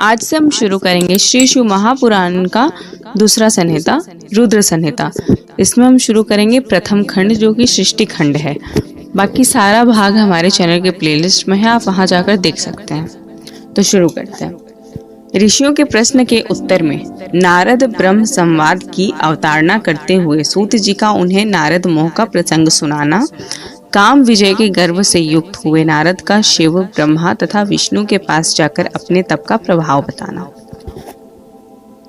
आज से हम शुरू करेंगे श्री शिव महापुराण का दूसरा संहिता रुद्र संहिता। इसमें हम शुरू करेंगे प्रथम खंड जो कि सृष्टि खंड है। बाकी सारा भाग हमारे चैनल के प्लेलिस्ट में है, आप वहां जाकर देख सकते हैं। तो शुरू करते हैं। ऋषियों के प्रश्न के उत्तर में नारद ब्रह्म संवाद की अवतारणा करते हुए सूत जी का उन्हें नारद मोह का प्रसंग सुनाना, काम विजय के गर्व से युक्त हुए नारद का शिव ब्रह्मा तथा विष्णु के पास जाकर अपने तप का प्रभाव बताना,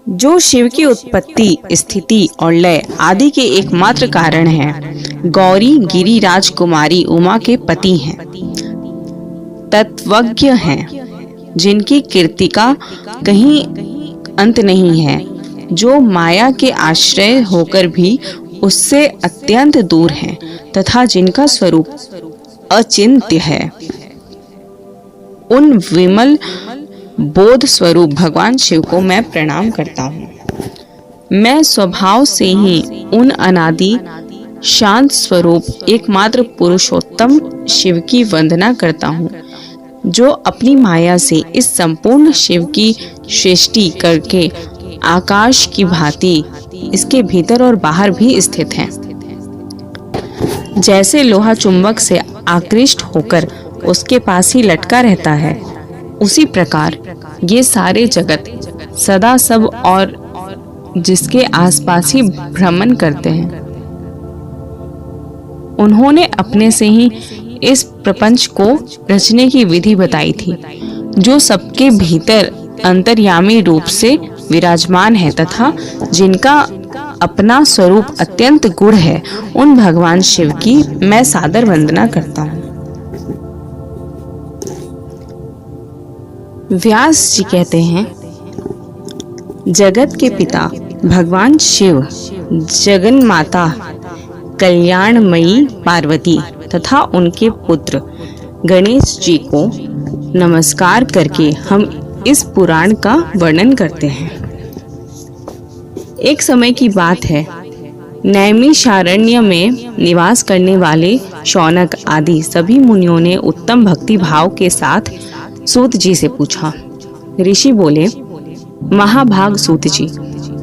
जो शिव की उत्पत्ति, स्थिति और लय आदि के एकमात्र कारण है। गौरी गिरिराज कुमारी उमा के पति हैं, तत्वज्ञ हैं, जिनकी कीर्ति का कहीं अंत नहीं है, जो माया के आश्रय होकर भी उससे अत्यंत दूर हैं तथा जिनका स्वरूप अचिंत्य है। उन विमल बोध स्वरूप भगवान शिव को मैं प्रणाम करता हूँ। मैं स्वभाव से ही उन अनादि शांत स्वरूप एकमात्र पुरुषोत्तम शिव की वंदना करता हूँ, जो अपनी माया से इस संपूर्ण शिव की सृष्टि करके आकाश की भांति इसके भीतर और बाहर भी स्थित हैं। जैसे लोहा चुंबक से आकृष्ट होकर उसके पास ही लटका रहता है, उसी प्रकार ये सारे जगत सदा सब और जिसके आसपास ही भ्रमण करते हैं। उन्होंने अपने से ही इस प्रपंच को रचने की विधि बताई थी, जो सबके भीतर अंतर्यामी रूप से विराजमान है तथा जिनका अपना स्वरूप अत्यंत गूढ़ है। उन भगवान शिव की मैं सादर वंदना करता हूँ। व्यास जी कहते हैं, जगत के पिता भगवान शिव, जगन माता कल्याणमयी पार्वती तथा उनके पुत्र गणेश जी को नमस्कार करके हम इस पुराण का वर्णन करते हैं। एक समय की बात है, नैमिषारण्य में निवास करने वाले शौनक आदि सभी मुनियों ने उत्तम भक्ति भाव के साथ सूत जी से पूछा। ऋषि बोले, महाभाग सूत जी,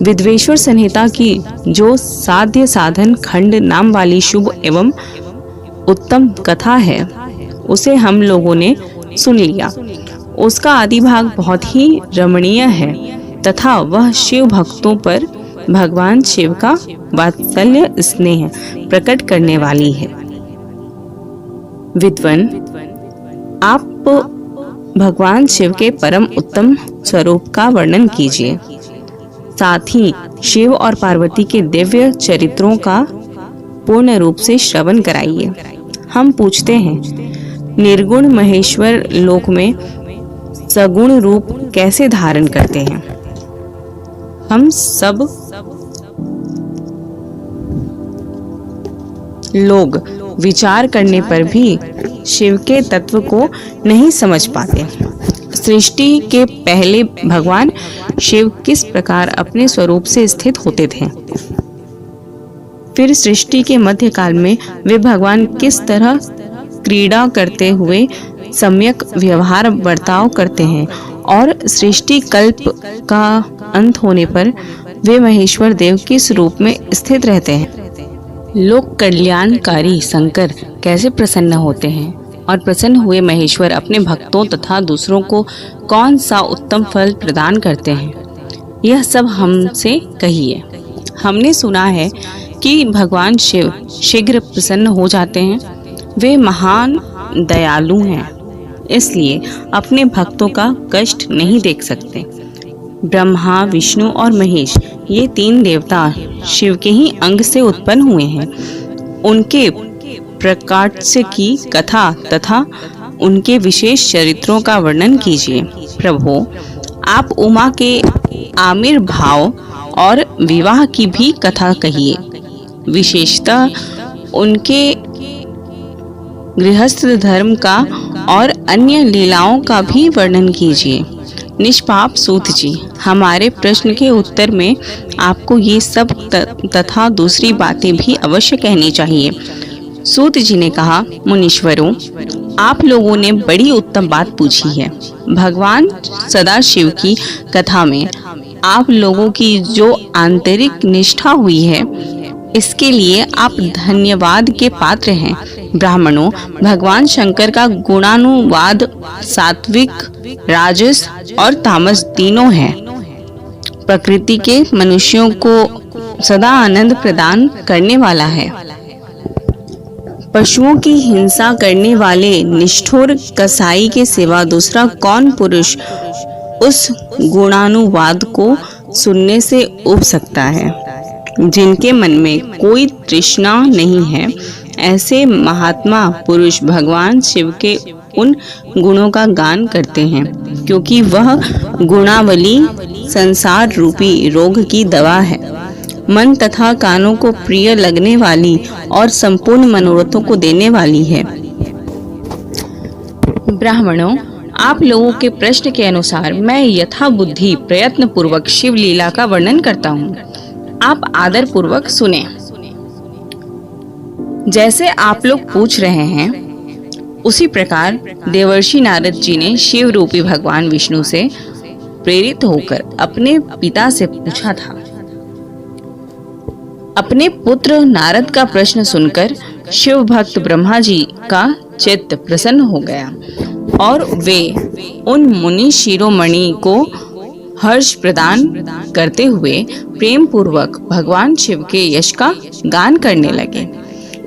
विद्वेश्वर संहिता की जो साध्य साधन खंड नाम वाली शुभ एवं उत्तम कथा है, उसे हम लोगों ने सुन लिया। उसका आदि भाग बहुत ही रमणीय है तथा वह शिव भक्तों पर भगवान शिव का वात्सल्य स्नेह प्रकट करने वाली है। विद्वान, आप भगवान शिव के परम उत्तम स्वरूप का वर्णन कीजिए, साथ ही शिव और पार्वती के दिव्य चरित्रों का पूर्ण रूप से श्रवण कराइए। हम पूछते हैं, निर्गुण महेश्वर लोक में सगुण रूप कैसे धारण करते हैं? हम सब लोग विचार करने पर भी शिव के तत्व को नहीं समझ पाते। सृष्टि के पहले भगवान शिव किस प्रकार अपने स्वरूप से स्थित होते थे? फिर सृष्टि के मध्यकाल में वे भगवान किस तरह क्रीड़ा करते हुए सम्यक व्यवहार बर्ताव करते हैं, और सृष्टि कल्प का अंत होने पर वे महेश्वर देव किस रूप में स्थित रहते हैं? लोक कल्याणकारी शंकर कैसे प्रसन्न होते हैं, और प्रसन्न हुए महेश्वर अपने भक्तों तथा दूसरों को कौन सा उत्तम फल प्रदान करते हैं? यह सब हमसे कहिए। हमने सुना है कि भगवान शिव शीघ्र प्रसन्न हो जाते हैं। वे महान दयालु हैं, इसलिए अपने भक्तों का कष्ट नहीं देख सकते। ब्रह्मा, विष्णु और महेश ये तीन देवता शिव के ही अंग से उत्पन्न हुए हैं। उनके प्रकाट्य की कथा तथा उनके विशेष चरित्रों का वर्णन कीजिए। प्रभु, आप उमा के आविर्भाव और विवाह की भी कथा कहिए। विशेषतः उनके गृहस्थ धर्म का और अन्य लीलाओं का भी वर्णन कीजिए। निष्पाप सूत जी, हमारे प्रश्न के उत्तर में आपको ये सब तथा दूसरी बातें भी अवश्य कहनी चाहिए। सूत जी ने कहा, मुनीश्वरों, आप लोगों ने बड़ी उत्तम बात पूछी है। भगवान सदाशिव की कथा में आप लोगों की जो आंतरिक निष्ठा हुई है, इसके लिए आप धन्यवाद के पात्र हैं। ब्राह्मणों, भगवान शंकर का गुणानुवाद सात्विक, राजस और तामस तीनों है। प्रकृति के मनुष्यों को सदा आनंद प्रदान करने वाला है। पशुओं की हिंसा करने वाले निष्ठुर कसाई के सिवा दूसरा कौन पुरुष उस गुणानुवाद को सुनने से उब सकता है? जिनके मन में कोई तृष्णा नहीं है, ऐसे महात्मा पुरुष भगवान शिव के उन गुणों का गान करते हैं, क्योंकि वह गुणावली संसार रूपी रोग की दवा है। मन तथा कानों को प्रिय लगने वाली और संपूर्ण मनोरथों को देने वाली है। ब्राह्मणों, आप लोगों के प्रश्न के अनुसार मैं यथा बुद्धि प्रयत्न पूर्वक शिव लीला का वर्णन करता हूँ। आप आदर पूर्वक सुने। जैसे आप लोग पूछ रहे हैं, उसी प्रकार देवर्षि नारद जी ने शिव रूपी भगवान विष्णु से प्रेरित होकर अपने पिता से पूछा था। अपने पुत्र नारद का प्रश्न सुनकर शिव भक्त ब्रह्मा जी का चित्त प्रसन्न हो गया और वे उन मुनि शिरोमणि को हर्ष प्रदान करते हुए प्रेम पूर्वक भगवान शिव के यश का गान करने लगे।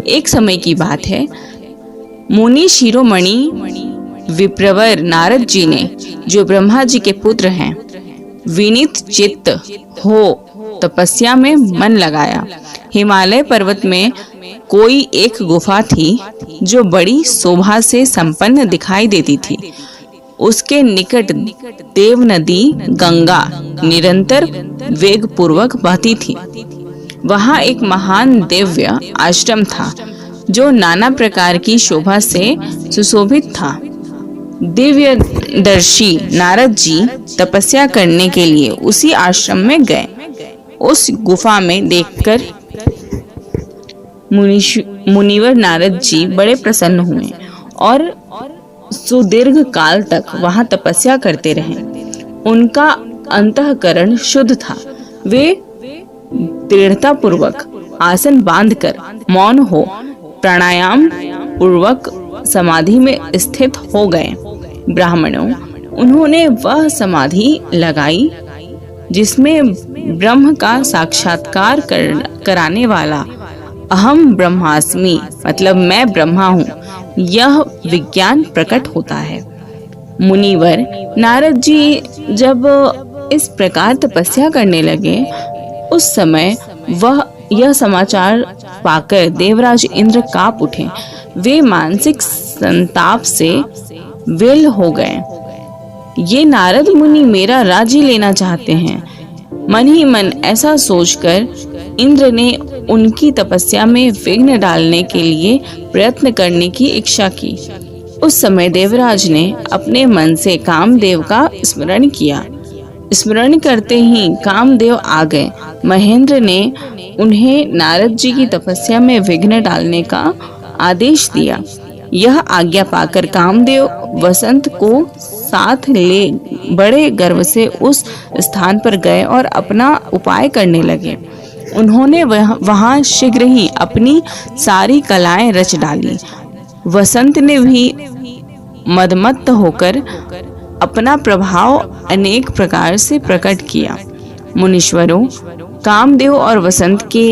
एक समय की बात है, मुनि शिरोमणि विप्रवर नारद जी ने, जो ब्रह्मा जी के पुत्र हैं, विनीत चित्त हो तपस्या में मन लगाया। हिमालय पर्वत में कोई एक गुफा थी जो बड़ी शोभा से संपन्न दिखाई देती थी। उसके निकट देव नदी गंगा निरंतर वेग पूर्वक बहती थी। वहां एक महान दिव्य आश्रम था जो नाना प्रकार की शोभा से सुशोभित था। दिव्य दर्शी नारद जी तपस्या करने के लिए उसी आश्रम में गए। उस गुफा में देखकर मुनिवर नारद जी बड़े प्रसन्न हुए और सुदीर्घ काल तक वहां तपस्या करते रहे। उनका अंतःकरण शुद्ध था। वे दृढ़ता पूर्वक आसन बांधकर मौन हो प्राणायाम पूर्वक समाधि में स्थित हो गए। ब्राह्मणों, उन्होंने वह समाधि लगाई जिसमें ब्रह्म का साक्षात्कार कराने वाला अहम ब्रह्मास्मि, मतलब मैं ब्रह्मा हूँ, यह विज्ञान प्रकट होता है। मुनिवर नारद जी जब इस प्रकार तपस्या करने लगे, उस समय वह यह समाचार पाकर देवराज इंद्र कांप उठे। वे मानसिक संताप से विल हो गए। ये नारद मुनि मेरा राज्य लेना चाहते हैं। मन ही मन ऐसा सोचकर इंद्र ने उनकी तपस्या में विघ्न डालने के लिए प्रयत्न करने की इच्छा की। उस समय देवराज ने अपने मन से कामदेव का स्मरण किया। स्मरण करते ही कामदेव आ गए। महेंद्र ने उन्हें नारद जी की तपस्या में विघ्न डालने का आदेश दिया। यह आज्ञा पाकर कामदेव वसंत को साथ ले बड़े गर्व से उस स्थान पर गए और अपना उपाय करने लगे। उन्होंने वहां शीघ्र ही अपनी सारी कलाएं रच डाली। वसंत ने भी मदमत्त होकर अपना प्रभाव अनेक प्रकार से प्रकट किया। मुनीश्वरों, कामदेव और वसंत के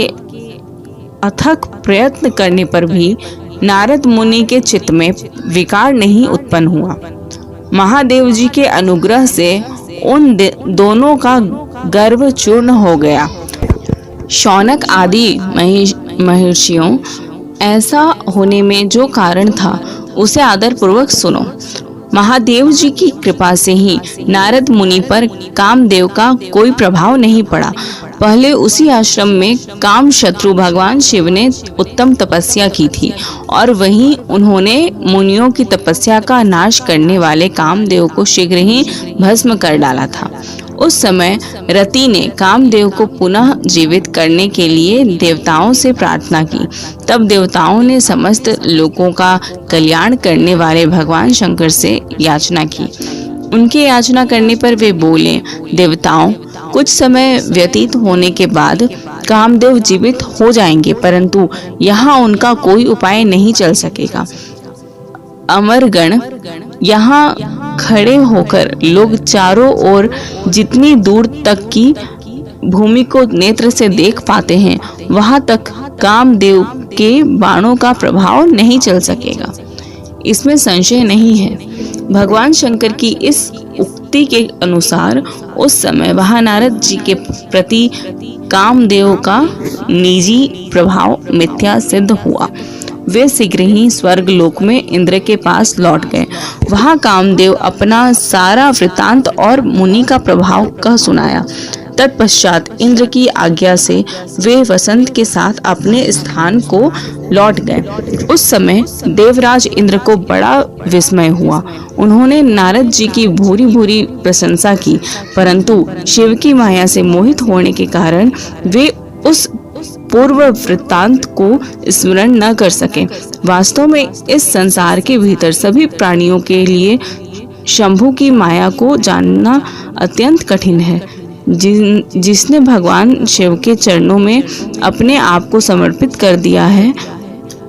अथक प्रयत्न करने पर भी नारद मुनि के चित्त में विकार नहीं उत्पन्न हुआ। महादेव जी के अनुग्रह से उन दोनों का गर्व चूर्ण हो गया। शौनक आदि महर्षियों, ऐसा होने में जो कारण था उसे आदर पूर्वक सुनो। महादेव जी की कृपा से ही नारद मुनि पर कामदेव का कोई प्रभाव नहीं पड़ा। पहले उसी आश्रम में काम शत्रु भगवान शिव ने उत्तम तपस्या की थी और वहीं उन्होंने मुनियों की तपस्या का नाश करने वाले कामदेव को शीघ्र ही भस्म कर डाला था। उस समय रति ने कामदेव को पुनः जीवित करने के लिए देवताओं से प्रार्थना की। तब देवताओं ने समस्त लोगों का कल्याण करने वाले भगवान शंकर से याचना की। उनके याचना करने पर वे बोले, देवताओं, कुछ समय व्यतीत होने के बाद कामदेव जीवित हो जाएंगे, परंतु यहाँ उनका कोई उपाय नहीं चल सकेगा। अमरगण यहाँ खड़े होकर लोग चारों ओर जितनी दूर तक की भूमि को नेत्र से देख पाते हैं, वहां तक कामदेव के बाणों का प्रभाव नहीं चल सकेगा। इसमें संशय नहीं है। भगवान शंकर की इस उक्ति के अनुसार उस समय वहां नारद जी के प्रति कामदेव का निजी प्रभाव मिथ्या सिद्ध हुआ। वे शीघ्र ही स्वर्ग लोक में इंद्र के पास लौट गए। वहां कामदेव अपना सारा वृतांत और मुनि का प्रभाव कह सुनाया। तत्पश्चात इंद्र की आज्ञा से वे वसंत के साथ अपने स्थान को लौट गए। उस समय देवराज इंद्र को बड़ा विस्मय हुआ। उन्होंने नारद जी की भूरी भूरी प्रशंसा की, परंतु शिव की माया से मोहित होने के कारण वे उस पूर्व वृत्तांत को स्मरण न कर सके। वास्तव में इस संसार के भीतर सभी प्राणियों के लिए शंभु की माया को जानना अत्यंत कठिन है। जिसने भगवान शिव के चरणों में अपने आप को समर्पित कर दिया है,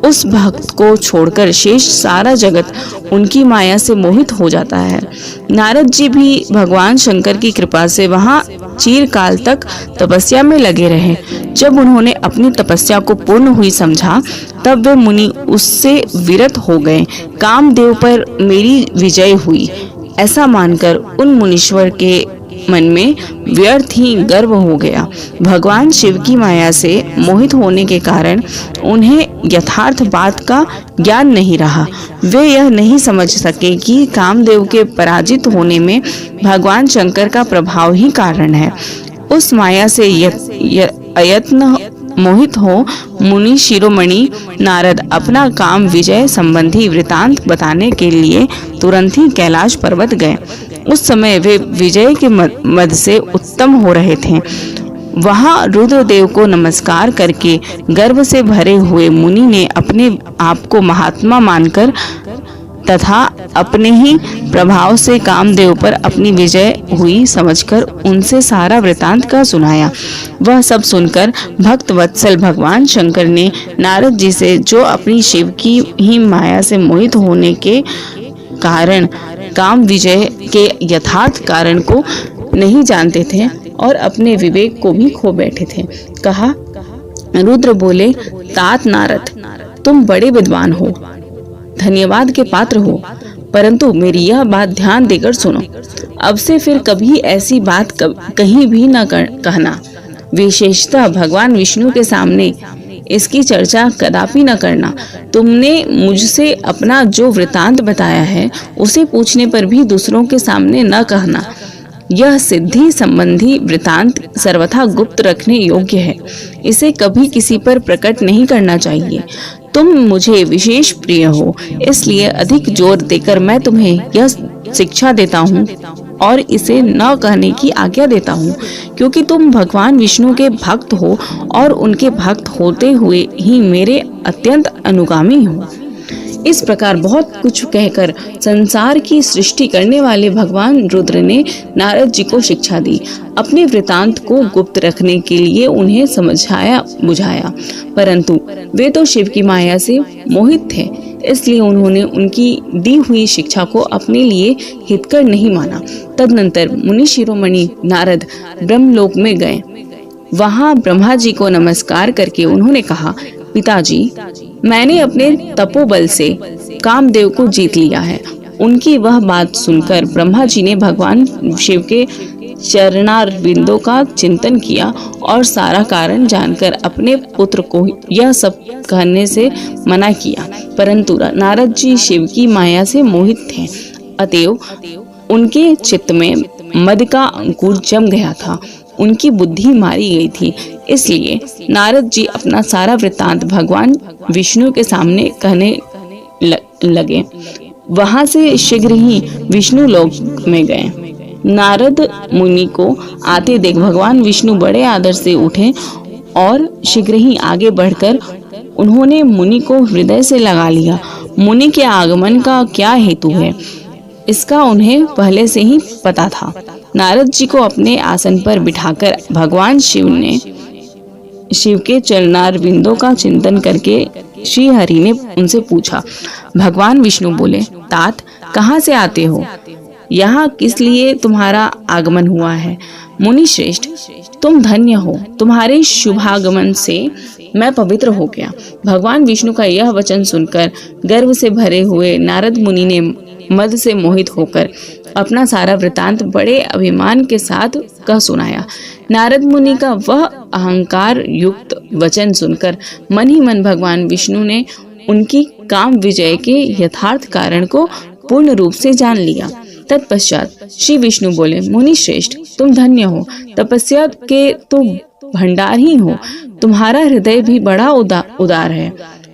उस भक्त को छोड़कर शेष सारा जगत उनकी माया से मोहित हो जाता है। नारद जी भी भगवान शंकर की कृपा से वहां चिरकाल तक तपस्या में लगे रहे। जब उन्होंने अपनी तपस्या को पूर्ण हुई समझा, तब वे मुनि उससे विरत हो गए। कामदेव पर मेरी विजय हुई, ऐसा मानकर उन मुनीश्वर के मन में व्यर्थ ही गर्व हो गया। भगवान शिव की माया से मोहित होने के कारण उन्हें यथार्थ बात का ज्ञान नहीं रहा। वे यह नहीं समझ सके कि कामदेव के पराजित होने में भगवान शंकर का प्रभाव ही कारण है। उस माया से अयत्न मोहित हो मुनि शिरोमणि नारद अपना काम विजय संबंधी वृतांत बताने के लिए तुरंत ही कैलाश पर्वत गए। उस समय वे विजय के मद से उत्तम हो रहे थे। वहां रुद्रदेव को नमस्कार करके गर्व से भरे हुए मुनि ने अपने आप को महात्मा मानकर तथा अपने ही प्रभाव से कामदेव पर अपनी विजय हुई समझकर उनसे सारा वृतांत का सुनाया। वह सब सुनकर भक्त वत्सल भगवान शंकर ने नारद जी से, जो अपनी शिव की ही माया से मोहित होने के कारण काम विजय के यथार्थ कारण को नहीं जानते थे और अपने विवेक को भी खो बैठे थे, कहा। रुद्र बोले, तात नारद, तुम बड़े विद्वान हो, धन्यवाद के पात्र हो, परंतु मेरी यह बात ध्यान देकर सुनो। अब से फिर कभी ऐसी बात कहीं भी न कहना। विशेषतः भगवान विष्णु के सामने इसकी चर्चा कदापि न करना। तुमने मुझसे अपना जो वृतांत बताया है, उसे पूछने पर भी दूसरों के सामने न कहना। यह सिद्धि संबंधी वृतांत सर्वथा गुप्त रखने योग्य है। इसे कभी किसी पर प्रकट नहीं करना चाहिए। तुम मुझे विशेष प्रिय हो, इसलिए अधिक जोर देकर मैं तुम्हें यह शिक्षा देता हूँ और इसे न कहने की आज्ञा देता हूँ, क्योंकि तुम भगवान विष्णु के भक्त हो और उनके भक्त होते हुए ही मेरे अत्यंत अनुगामी हो। इस प्रकार बहुत कुछ कहकर संसार की सृष्टि करने वाले भगवान रुद्र ने नारद जी को शिक्षा दी। अपने वृतांत को गुप्त रखने के लिए उन्हें समझाया बुझाया, परंतु वे तो शिव की माया से मोहित थे, इसलिए उन्होंने उनकी दी हुई शिक्षा को अपने लिए हितकर नहीं माना। तदनंतर मुनि शिरोमणि नारद ब्रह्मलोक में गए। वहां ब्रह्मा जी को नमस्कार करके उन्होंने कहा, पिताजी, मैंने अपने तपोबल से कामदेव को जीत लिया है। उनकी वह बात सुनकर ब्रह्मा जी ने भगवान शिव के चरणारविंदों का चिंतन किया और सारा कारण जानकर अपने पुत्र को यह सब कहने से मना किया, परंतु नारद जी शिव की माया से मोहित थे, अतएव उनके चित्त में मद का अंकुर जम गया था, उनकी बुद्धि मारी गई थी। इसलिए नारद जी अपना सारा वृत्तांत भगवान विष्णु के सामने कहने लगे। वहां से शीघ्र ही विष्णु लोक में गए। नारद मुनि को आते देख भगवान विष्णु बड़े आदर से उठे और शीघ्र ही आगे बढ़कर उन्होंने मुनि को हृदय से लगा लिया। मुनि के आगमन का क्या हेतु है, इसका उन्हें पहले से ही पता था। नारद जी को अपने आसन पर बिठाकर भगवान शिव के चरणार बिंदों का चिंतन करके श्री हरि ने उनसे पूछा। भगवान विष्णु बोले, तात कहाँ से आते हो, यहाँ किस लिए तुम्हारा आगमन हुआ है। मुनि श्रेष्ठ, तुम धन्य हो, तुम्हारे शुभागमन से मैं पवित्र हो गया। भगवान विष्णु का यह वचन सुनकर गर्व से भरे हुए नारद मुनि ने मद से मोहित होकर अपना सारा वृतांत बड़े अभिमान के साथ कह सुनाया। नारद मुनि का वह अहंकार युक्त वचन सुनकर मन ही मन भगवान विष्णु ने उनकी काम विजय के यथार्थ कारण को पूर्ण रूप से जान लिया। तत्पश्चात श्री विष्णु बोले, मुनि श्रेष्ठ, तुम धन्य हो, तपस्या के तो भंडार ही हो, तुम्हारा हृदय भी बड़ा उदार है।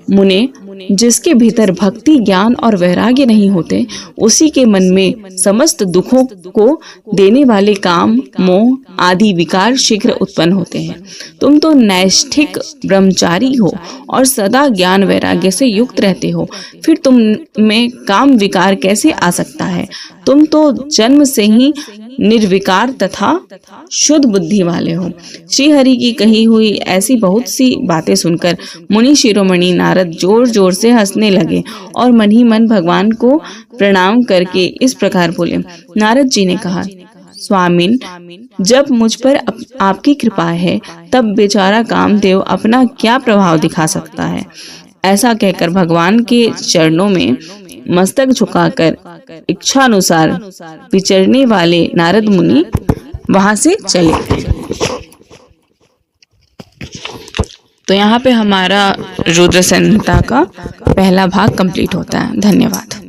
मुने, जिसके भीतर भक्ति, ज्ञान और वैराग्य नहीं होते, उसी के मन में समस्त दुखों को देने वाले काम, मोह आदि विकार शीघ्र उत्पन्न होते हैं। तुम तो नैष्ठिक ब्रह्मचारी हो और सदा ज्ञान वैराग्य से युक्त रहते हो, फिर तुम में काम विकार कैसे आ सकता है। तुम तो जन्म से ही निर्विकार तथा शुद्ध बुद्धि वाले हो। श्री हरि की कही हुई ऐसी बहुत सी बातें सुनकर मुनि शिरोमणि नारद जोर जोर से हंसने लगे और मन ही मन भगवान को प्रणाम करके इस प्रकार बोले। नारद जी ने कहा, स्वामिन, जब मुझ पर आपकी कृपा है तब बेचारा कामदेव अपना क्या प्रभाव दिखा सकता है। ऐसा कहकर भगवान के चरणों में मस्तक झुकाकर इच्छानुसार विचरने वाले नारद मुनि वहां से चले गए। तो यहाँ पे हमारा रुद्र संहिता का पहला भाग कंप्लीट होता है। धन्यवाद।